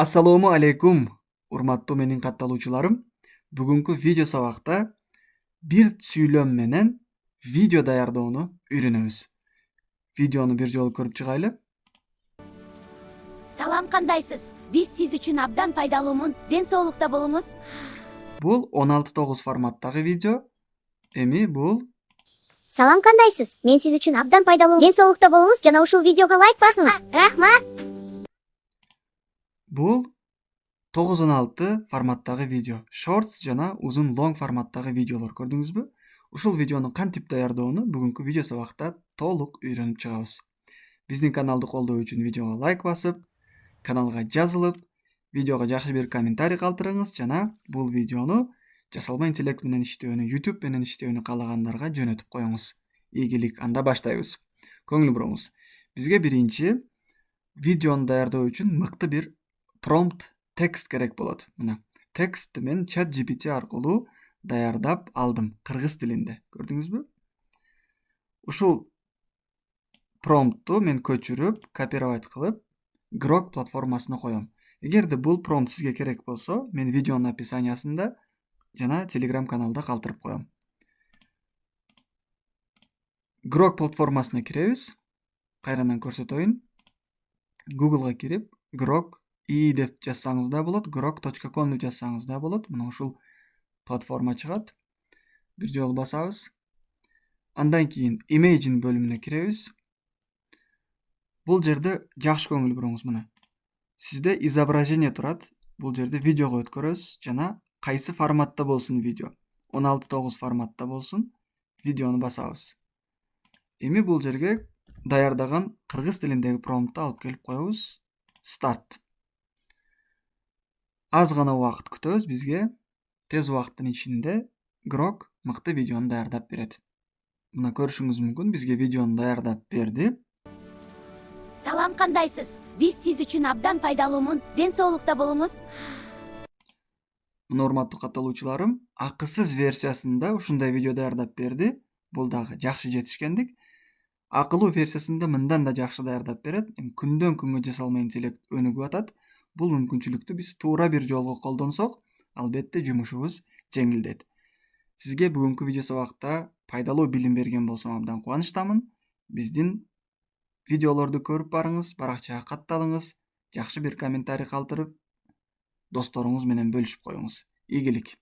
Assalomu alaykum, urmatуу менин катталуучуларым. Бүгүнкү видео сабакта бир сүйлөм менен видео даярдоону үйрөнөбүз. Видеону бир жолу көрүп чыгайлы. Салам, кандайсыз? Биз сиз үчүн абдан пайдалуумун. Ден соолукта болуңуз. Бул 16:9 форматтагы видео. Эми бул Салам, кандайсыз? Мен сиз үчүн абдан пайдалуу. Ден соолукта болуңуз жана ушул видеого лайк басыңыз. Рахмат. бул 9:16 форматтагы видео. Shorts жана узун long форматтагы видеолор көрдүңүзбү? Ушул видеону кантип даярдоону бүгүнкү видео сабакта толук үйрөнүп чыгабыз. Биздин каналды колдоо үчүн видеого лайк басып, каналга жазылып, видеого жакшы бир комментарий калтырыңыз жана бул видеону жасалма интеллект менен иштөөнү, YouTube менен иштөөнү каалагандарга жөнөтүп коюңуз. Ийгилик, анда баштайбыз. Көңүл буруңуз. Бизге биринчи видеону даярдоо үчүн мыкты бир prompt текст керек болот. Мына текстти мен ChatGPT аркылуу даярдап алдым кыргыз тилинде. Көрдүңүзбү? Ушул промпту мен көчүрүп, копировать кылып, Grok платформасына коем. Эгерде бул промпт сизге керек болсо, мен видеонун описаниясында жана Telegram каналда калтырып коем. Grok платформасына киребиз. Кайрадан көрсөтөйүн. Google'га кирип, Grok деп жазсаңыз да болот, grok.com деп жазсаңыз да болот. Мына ушул платформа чыгат. Бир жолу басабыз. Андан кийин Imagine бөлүмүнө киребиз. Бул жерде жакшы көңүл буруңуз. Мына сизде изображение турат. Бул жерде видеого өткөрөсүз жана кайсы форматта болсун видео. 16:9 форматта болсун. Видеону басабыз. Эми бул жерге даярдаган кыргыз тилиндеги промптты алып келип коебуз. Старт. Аз гана убакыт күтөбүз. Бизге тез убакыттын ичинде Grok мыкты видеону даярдап берет. Мына көрүшүңүз мүмкүн, бизге видеону даярдап берди. Салам, кандайсыз? Биз сиз үчүн абдан пайдалуумун. Ден соолукта болуңуз. Мына урматтуу катталуучуларым, акысыз версиясында ушундай видео даярдап берди. Бул дагы жакшы жетишкендик. Акылуу версиясында мындан да жакшы даярдап берет. Күндөн күнгө жасалма интеллект өнүгүп атат. Бул мүмкүнчүлүктү биз туура бир жолго колдонсок, албетте жумушубуз жеңилдейт. Сизге бүгүнкү видео сабакта пайдалуу билим берген болсом абдан кубанычтамын. Биздин видеолорду көрүп барыңыз, баракчага катталыңыз, жакшы бир комментарий калтырып, досторуңуз менен бөлүшүп коюңуз. Ийгилик.